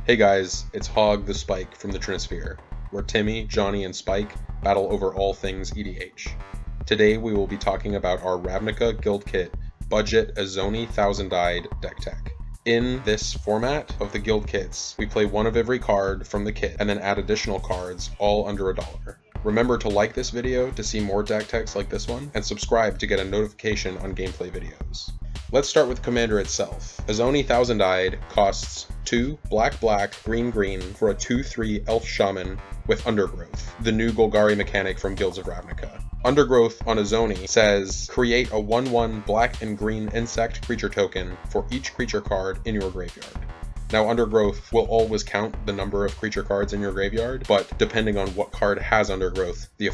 Hey guys, it's Hog the Spike from the Trinisphere, where Timmy, Johnny, and Spike battle over all things EDH. Today we will be talking about our Ravnica Guild Kit budget Izoni 1000-eyed deck tech. In this format of the guild kits, we play one of every card from the kit and then add additional cards, all under $1. Remember to like this video to see more deck techs like this one, and subscribe to get a notification on gameplay videos. Let's start with Commander itself. Izoni 1000-eyed costs 2 black, green for a 2/3 elf shaman with Undergrowth, the new Golgari mechanic from Guilds of Ravnica. Undergrowth on Izoni says, create a 1/1 black and green insect creature token for each creature card in your graveyard. Now, Undergrowth will always count the number of creature cards in your graveyard, but depending on what card has Undergrowth, the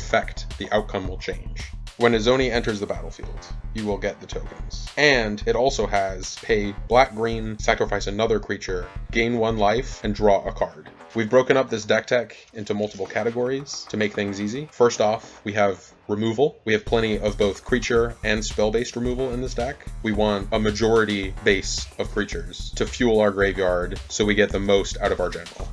outcome will change. When Izoni enters the battlefield, you will get the tokens. And it also has pay black-green, sacrifice another creature, gain 1 life, and draw a card. We've broken up this deck tech into multiple categories to make things easy. First off, we have removal. We have plenty of both creature and spell-based removal in this deck. We want a majority base of creatures to fuel our graveyard so we get the most out of our general.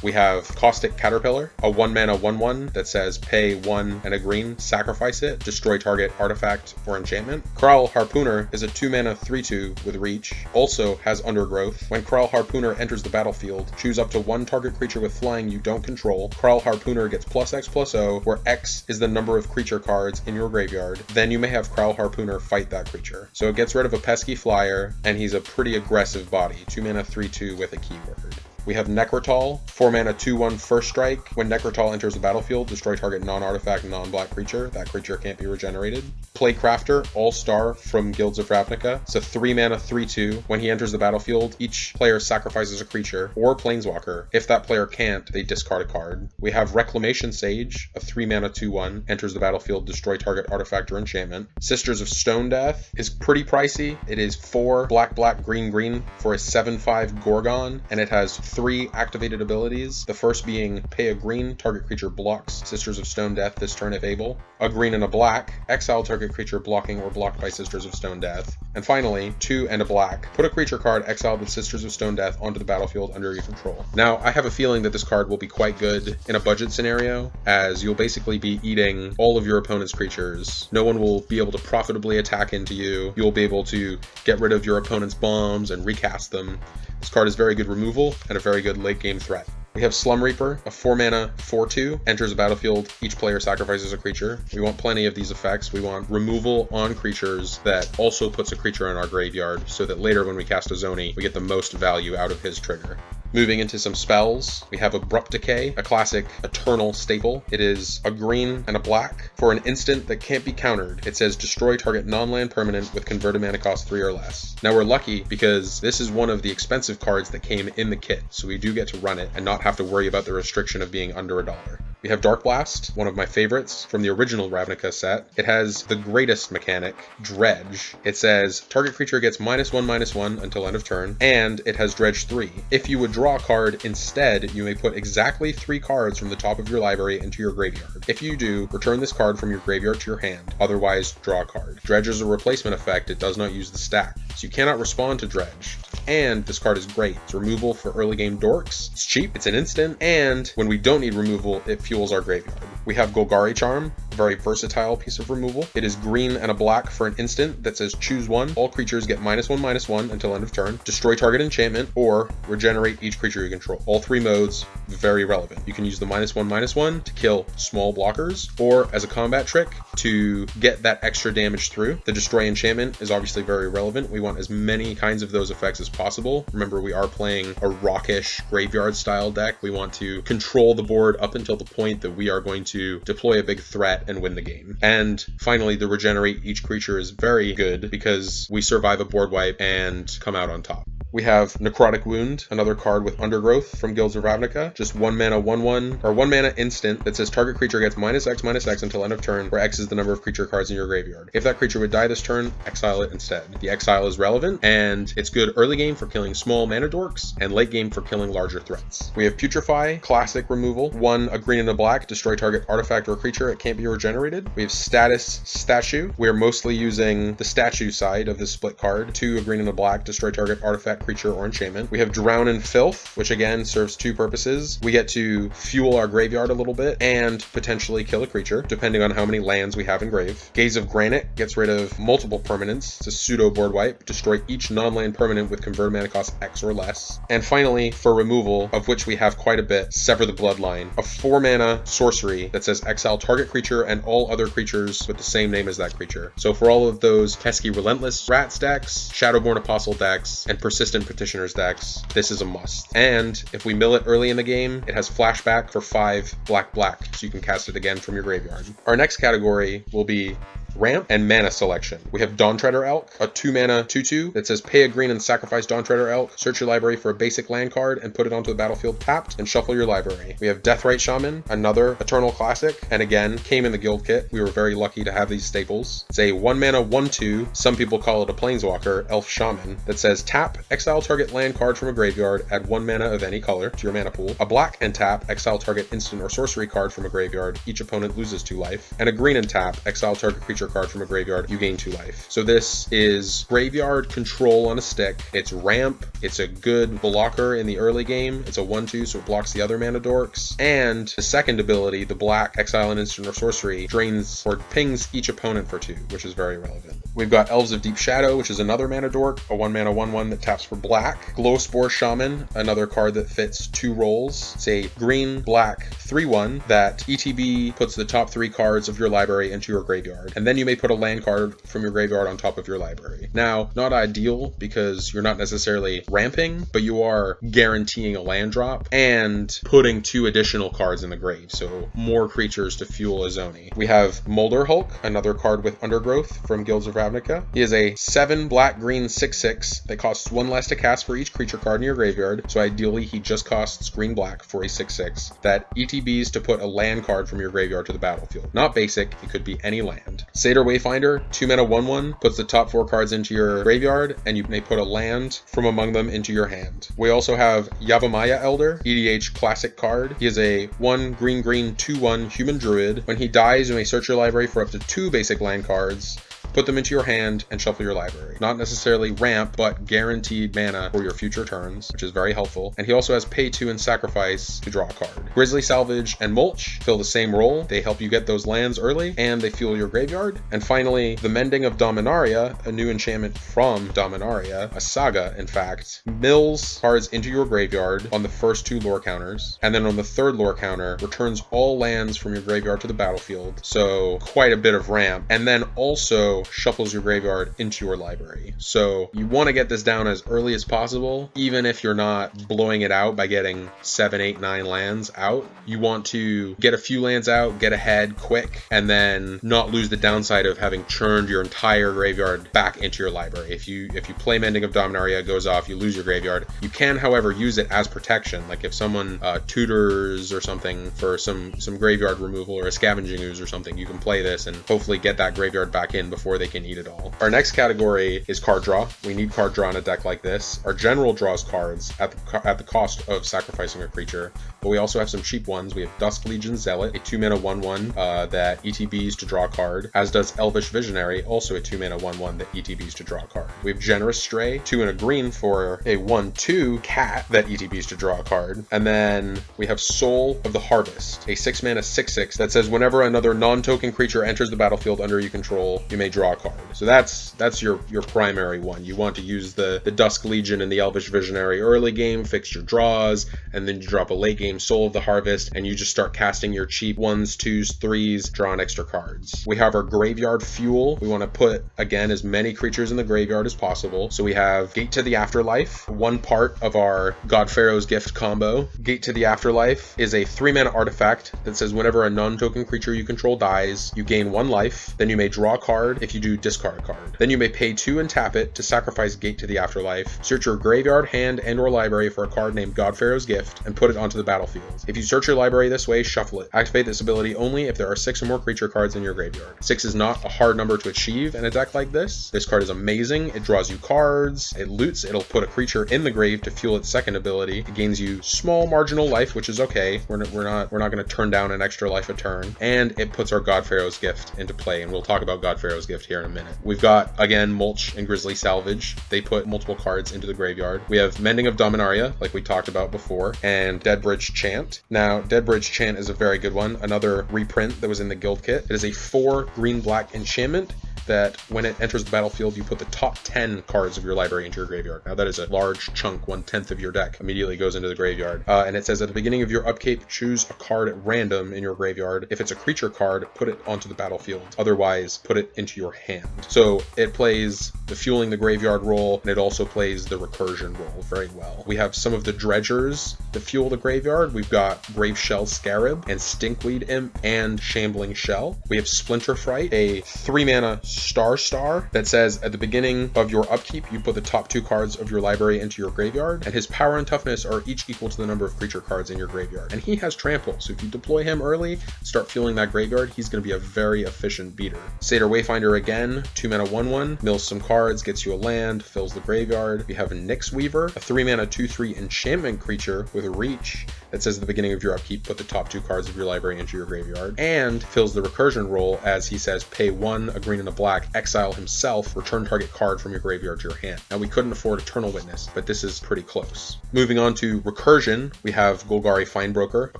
We have Caustic Caterpillar, a 1-mana 1/1 that says pay 1 and a green, sacrifice it, destroy target artifact or enchantment. Gruul Harpooner is a 2-mana 3/2 with reach, also has Undergrowth. When Gruul Harpooner enters the battlefield, choose up to 1 target creature with flying you don't control. Gruul Harpooner gets +X/+0, where X is the number of creature cards in your graveyard. Then you may have Gruul Harpooner fight that creature. So it gets rid of a pesky flyer, and he's a pretty aggressive body, 2-mana 3/2 with a keyword. We have Nekrataal, 4-mana 2/1 first strike. When Nekrataal enters the battlefield, destroy target non-artifact, non-black creature. That creature can't be regenerated. Playcrafter, all-star from Guilds of Ravnica. It's a 3-mana 3/2. When he enters the battlefield, each player sacrifices a creature or planeswalker. If that player can't, they discard a card. We have Reclamation Sage, a 3-mana 2/1. Enters the battlefield, destroy target artifact or enchantment. Sisters of Stone Death is pretty pricey. It is 4 black, green for a 7/5 Gorgon, and it has 3 activated abilities. The first being pay a green, target creature blocks Sisters of Stone Death this turn if able. A green and a black, exile target creature blocking or blocked by Sisters of Stone Death. And finally, 2 and a black, put a creature card exiled with Sisters of Stone Death onto the battlefield under your control. Now, I have a feeling that this card will be quite good in a budget scenario, as you'll basically be eating all of your opponent's creatures. No one will be able to profitably attack into you. You'll be able to get rid of your opponent's bombs and recast them. This card is very good removal and a very good late game threat. We have Slum Reaper, a 4-mana 4/2, enters the battlefield, each player sacrifices a creature. We want plenty of these effects. We want removal on creatures that also puts a creature in our graveyard, so that later when we cast Izoni, we get the most value out of his trigger. Moving into some spells, we have Abrupt Decay, a classic eternal staple. It is a green and a black for an instant that can't be countered. It says destroy target non-land permanent with converted mana cost 3 or less. Now we're lucky because this is one of the expensive cards that came in the kit, so we do get to run it and not have to worry about the restriction of being under $1. We have Dark Blast, one of my favorites from the original Ravnica set. It has the greatest mechanic, Dredge. It says target creature gets -1/-1 until end of turn, and it has Dredge 3. If you would draw a card instead, you may put exactly 3 cards from the top of your library into your graveyard. If you do, return this card from your graveyard to your hand, otherwise draw a card. Dredge is a replacement effect, it does not use the stack, so you cannot respond to Dredge. And this card is great. It's removal for early game dorks. It's cheap, it's an instant, and when we don't need removal, it fuels our graveyard. We have Golgari Charm, a very versatile piece of removal. It is green and a black for an instant that says choose 1. All creatures get -1/-1 until end of turn. Destroy target enchantment or regenerate each creature you control. All 3 modes, very relevant. You can use the -1/-1 to kill small blockers, or as a combat trick to get that extra damage through. The destroy enchantment is obviously very relevant. We want as many kinds of those effects as possible. Remember, we are playing a rockish graveyard style deck. We want to control the board up until the point that we are going to deploy a big threat and win the game. And finally, the regenerate each creature is very good because we survive a board wipe and come out on top. We have Necrotic Wound, another card with Undergrowth from Guilds of Ravnica. Just 1-mana 1/1, or 1-mana instant that says target creature gets -X/-X until end of turn, where X is the number of creature cards in your graveyard. If that creature would die this turn, exile it instead. The exile is relevant, and it's good early game for killing small mana dorks, and late game for killing larger threats. We have Putrefy, classic removal. 1, a green and a black, destroy target artifact or creature, it can't be regenerated. We have Status Statue. We are mostly using the statue side of this split card. 2, a green and a black, destroy target artifact, creature or enchantment. We have Drown in Filth, which again serves two purposes. We get to fuel our graveyard a little bit and potentially kill a creature, depending on how many lands we have in grave. Gaze of Granite gets rid of multiple permanents. It's a pseudo board wipe. Destroy each non-land permanent with converted mana cost X or less. And finally, for removal, of which we have quite a bit, Sever the Bloodline, a 4-mana sorcery that says exile target creature and all other creatures with the same name as that creature. So for all of those pesky Relentless Rats decks, Shadowborn Apostle decks, and Persistent Petitioners decks, this is a must. And if we mill it early in the game, it has flashback for 5 black, so you can cast it again from your graveyard. Our next category will be ramp and mana selection. We have Dawntreader Elk, a 2-mana 2/2 that says pay a green and sacrifice Dawntreader Elk, search your library for a basic land card and put it onto the battlefield tapped and shuffle your library. We have Deathrite Shaman, another Eternal Classic, and again came in the guild kit. We were very lucky to have these staples. It's a 1-mana 1/2, some people call it a Planeswalker, Elf Shaman, that says tap, exile target land card from a graveyard, add 1 mana of any color to your mana pool. A black and tap, exile target instant or sorcery card from a graveyard, each opponent loses 2 life. And a green and tap, exile target creature card from a graveyard, you gain 2 life. So this is graveyard control on a stick. It's ramp. It's a good blocker in the early game. It's a 1/2, so it blocks the other mana dorks. And the second ability, the black exile an instant or sorcery, drains or pings each opponent for 2, which is very relevant. We've got Elves of Deep Shadow, which is another mana dork, a 1-mana 1/1 that taps for black. Glowspore Shaman, another card that fits 2 roles. It's a green-black 3/1 that ETB puts the top 3 cards of your library into your graveyard. And then you may put a land card from your graveyard on top of your library. Now, not ideal because you're not necessarily ramping, but you are guaranteeing a land drop and putting 2 additional cards in the grave, so more creatures to fuel Izoni. We have Molder Hulk, another card with Undergrowth from Guilds of Ravnica. He is a 7 black-green 6/6 that costs 1 less to cast for each creature card in your graveyard, so ideally he just costs green-black for a 6/6 that ETBs to put a land card from your graveyard to the battlefield. Not basic, it could be any land. Satyr Wayfinder, 2-mana 1/1, puts the top 4 cards into your graveyard, and you may put a land from among them into your hand. We also have Yavimaya Elder, EDH classic card. He is a 1 green 2/1 human druid. When he dies, you may search your library for up to 2 basic land cards, put them into your hand, and shuffle your library. Not necessarily ramp, but guaranteed mana for your future turns, which is very helpful. And he also has pay 2 and sacrifice to draw a card. Grizzly Salvage and Mulch fill the same role. They help you get those lands early, and they fuel your graveyard. And finally, the Mending of Dominaria, a new enchantment from Dominaria, a saga, in fact, mills cards into your graveyard on the first 2 lore counters, and then on the 3rd lore counter, returns all lands from your graveyard to the battlefield. So quite a bit of ramp. And then also shuffles your graveyard into your library. So you want to get this down as early as possible, even if you're not blowing it out by getting 7, 8, 9 lands out. You want to get a few lands out, get ahead quick, and then not lose the downside of having churned your entire graveyard back into your library. If you play Mending of Dominaria, goes off, you lose your graveyard. You can, however, use it as protection. Like if someone tutors or something for some graveyard removal or a Scavenging Ooze or something, you can play this and hopefully get that graveyard back in before they can eat it all. Our next category is card draw. We need card draw in a deck like this. Our general draws cards at the cost of sacrificing a creature, but we also have some cheap ones. We have Dusk Legion Zealot, a 2-mana 1/1 that ETBs to draw a card, as does Elvish Visionary, also a 2-mana 1/1 that ETBs to draw a card. We have Generous Stray, 2 and a green for a 1/2 cat that ETBs to draw a card. And then we have Soul of the Harvest, a 6-mana 6/6 that says whenever another non-token creature enters the battlefield under you control, you may draw a card. So that's your primary one. You want to use the Dusk Legion and the Elvish Visionary early game, fix your draws, and then you drop a late game Soul of the Harvest, and you just start casting your cheap 1s, 2s, 3s, drawing extra cards. We have our Graveyard Fuel. We want to put, again, as many creatures in the graveyard as possible. So we have Gate to the Afterlife, one part of our God Pharaoh's Gift combo. Gate to the Afterlife is a 3-mana artifact that says whenever a non-token creature you control dies, you gain 1 life. Then you may draw a card. If you do, discard a card. Then you may pay 2 and tap it to sacrifice Gate to the Afterlife. Search your graveyard, hand, and or library for a card named God Pharaoh's Gift and put it onto the battlefield. If you search your library this way, shuffle it. Activate this ability only if there are 6 or more creature cards in your graveyard. 6 is not a hard number to achieve in a deck like this. This card is amazing. It draws you cards, it loots, it'll put a creature in the grave to fuel its second ability. It gains you small marginal life, which is okay. We're not going to turn down an extra life a turn. And it puts our God Pharaoh's Gift into play, and we'll talk about God Pharaoh's Gift Gift here in a minute. We've got, again, Mulch and Grizzly Salvage. They put multiple cards into the graveyard. We have Mending of Dominaria, like we talked about before, and Deadbridge Chant. Now, Deadbridge Chant is a very good one, another reprint that was in the guild kit. It is a 4 green-black enchantment that when it enters the battlefield, you put the top 10 cards of your library into your graveyard. Now that is a large chunk, 1/10 of your deck immediately goes into the graveyard. And it says at the beginning of your upkeep, choose a card at random in your graveyard. If it's a creature card, put it onto the battlefield. Otherwise, put it into your hand. So it plays the Fueling the Graveyard role, and it also plays the Recursion role very well. We have some of the dredgers that fuel the graveyard. We've got Grave Shell Scarab and Stinkweed Imp and Shambling Shell. We have Splinter Fright, a 3-mana Star that says at the beginning of your upkeep, you put the top 2 cards of your library into your graveyard, and his power and toughness are each equal to the number of creature cards in your graveyard. And he has trample, so if you deploy him early, start fueling that graveyard, he's going to be a very efficient beater. Satyr Wayfinder again, 2-mana 1/1, mills some cards, gets you a land, fills the graveyard. We have Nyx Weaver, a 3-mana 2/3 enchantment creature with a reach that says at the beginning of your upkeep, put the top 2 cards of your library into your graveyard, and fills the recursion role as he says, pay 1, a green and a black, exile himself, return target card from your graveyard to your hand. Now we couldn't afford Eternal Witness, but this is pretty close. Moving on to recursion, we have Golgari Findbroker, a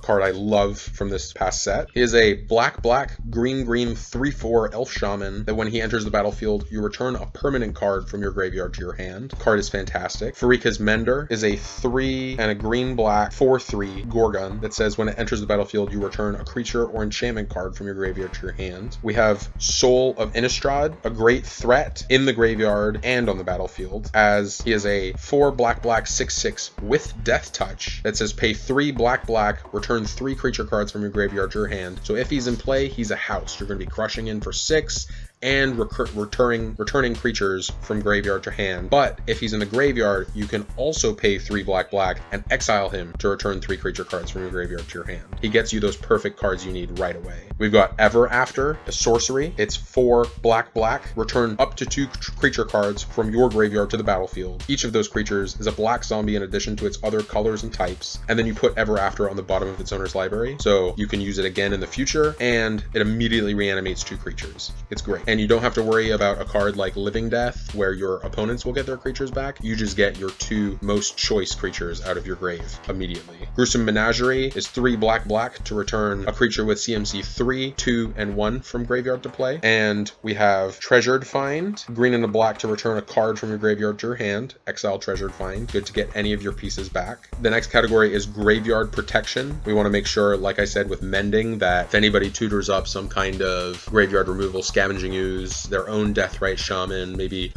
card I love from this past set. He is a black, green, 3/4 elf shaman that when he enters the battlefield, you return a permanent card from your graveyard to your hand. The card is fantastic. Farika's Mender is a 3 and a green, black, 4/3 Gorgon that says when it enters the battlefield, you return a creature or enchantment card from your graveyard to your hand. We have Soul of Innistrad, a great threat in the graveyard and on the battlefield, as he is a 4 black, 6/6 with Death Touch that says pay 3 black, return 3 creature cards from your graveyard to your hand. So if he's in play, he's a house. You're going to be crushing in for 6 and returning creatures from graveyard to hand. But if he's in the graveyard, you can also pay 3 black and exile him to return 3 creature cards from your graveyard to your hand. He gets you those perfect cards you need right away. We've got Ever After, a sorcery. It's 4 black, return up to 2 creature cards from your graveyard to the battlefield. Each of those creatures is a black zombie in addition to its other colors and types, and then you put Ever After on the bottom of its owner's library, so you can use it again in the future, and it immediately reanimates 2 creatures. It's great. And you don't have to worry about a card like Living Death, where your opponents will get their creatures back. You just get your 2 most choice creatures out of your grave immediately. Gruesome Menagerie is 3 black to return a creature with CMC 3, 2, and 1 from graveyard to play. And we have Treasured Find, green and a black to return a card from your graveyard to your hand. Exile Treasured Find, good to get any of your pieces back. The next category is Graveyard Protection. We want to make sure, like I said with Mending, that if anybody tutors up some kind of graveyard removal, scavenging ooze, their own Deathrite Shaman, maybe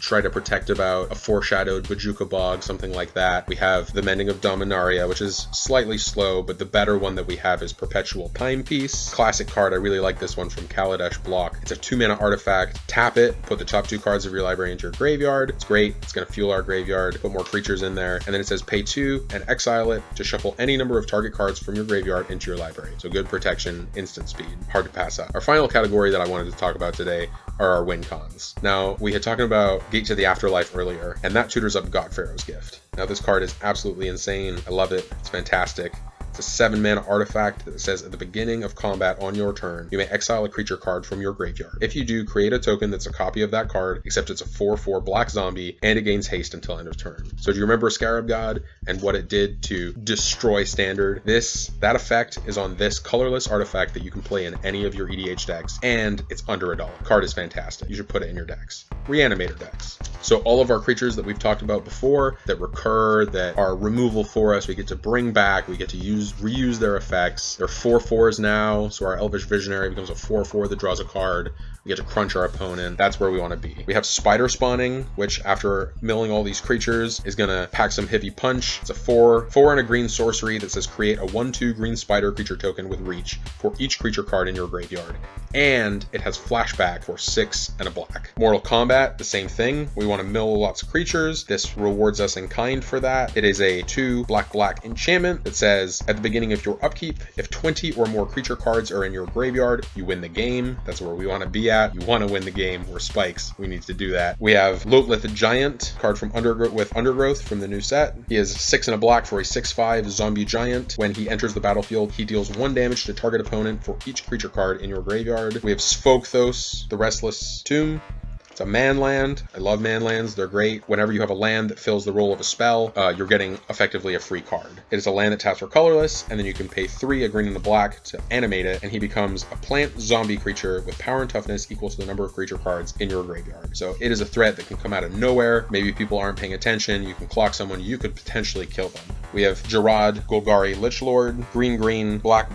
try to protect about a foreshadowed Bajuka Bog, something like that. We have the Mending of Dominaria, which is slightly slow, but the better one that we have is Perpetual Timepiece. Classic card, I really like this one from Kaladesh Block. It's a 2-mana artifact. Tap it, put the top 2 cards of your library into your graveyard. It's great. It's going to fuel our graveyard, put more creatures in there, and then it says pay 2 and exile it to shuffle any number of target cards from your graveyard into your library. So good protection, instant speed, hard to pass up. Our final category that I wanted to talk about today are our win cons. Now, we had talked about Gate to the Afterlife earlier, and that tutors up God Pharaoh's Gift. Now, this card is absolutely insane. I love it. It's fantastic. It's a 7-mana artifact that says at the beginning of combat on your turn, you may exile a creature card from your graveyard. If you do, create a token that's a copy of that card, except it's a 4/4 black zombie, and it gains haste until end of turn. So do you remember Scarab God and what it did to destroy Standard? That effect is on this colorless artifact that you can play in any of your EDH decks, and it's under $1. Card is fantastic. You should put it in your decks. Reanimator decks. So all of our creatures that we've talked about before, that recur, that are removal for us, we get to bring back, we get to reuse their effects. They're 4/4s now, so our Elvish Visionary becomes a 4/4 that draws a card. We get to crunch our opponent. That's where we want to be. We have Spider Spawning, which after milling all these creatures is going to pack some heavy punch. It's a 4 and a green sorcery that says create a 1/2 green spider creature token with reach for each creature card in your graveyard. And it has flashback for 6 and a black. Mortal Kombat combat, the same thing. We want to mill lots of creatures. This rewards us in kind for that. It is a 2 black enchantment that says at the beginning of your upkeep, if 20 or more creature cards are in your graveyard, you win the game. That's where we want to be at. You want to win the game. We're spikes. We need to do that. We have Loatlith Giant, card from Undergrowth from the new set. He is 6 and a black for a 6/5 zombie giant. When he enters the battlefield, he deals 1 damage to target opponent for each creature card in your graveyard. We have Sphogthos, the Restless Tomb. It's a man land. I love man lands. They're great. Whenever you have a land that fills the role of a spell, you're getting effectively a free card. It is a land that taps for colorless, and then you can pay 3, a green and a black, to animate it, and he becomes a plant zombie creature with power and toughness equal to the number of creature cards in your graveyard. So it is a threat that can come out of nowhere. Maybe people aren't paying attention. You can clock someone. You could potentially kill them. We have Gerard, Golgari Lichlord, green, black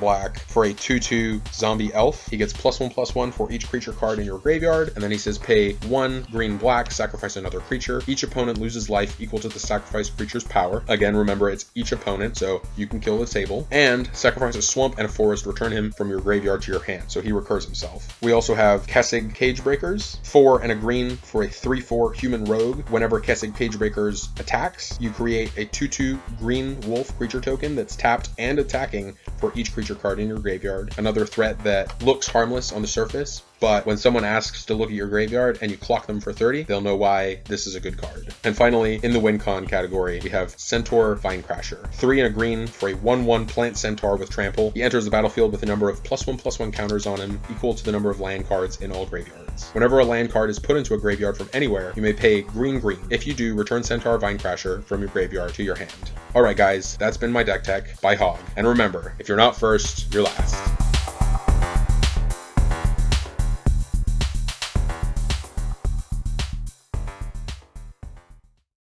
for a 2/2 zombie elf. He gets +1/+1 for each creature card in your graveyard, and then he says pay 1 green black, sacrifice another creature. Each opponent loses life equal to the sacrificed creature's power. Again, remember it's each opponent, so you can kill the table. And sacrifice a swamp and a forest, return him from your graveyard to your hand, so he recurs himself. We also have Kessig Cagebreakers, 4 and a green for a 3/4 human rogue. Whenever Kessig Cagebreakers attacks, you create a 2/2 green wolf creature token that's tapped and attacking for each creature card in your graveyard. Another threat that looks harmless on the surface, but when someone asks to look at your graveyard and you clock them for 30, they'll know why this is a good card. And finally, in the win con category, we have Centaur Vinecrasher. 3 and a green for a 1/1 plant centaur with trample. He enters the battlefield with a number of +1/+1 counters on him equal to the number of land cards in all graveyards. Whenever a land card is put into a graveyard from anywhere, you may pay green. If you do, return Centaur Vinecrasher from your graveyard to your hand. Alright guys, that's been my deck tech by Hog. And remember, if you're not first, you're last.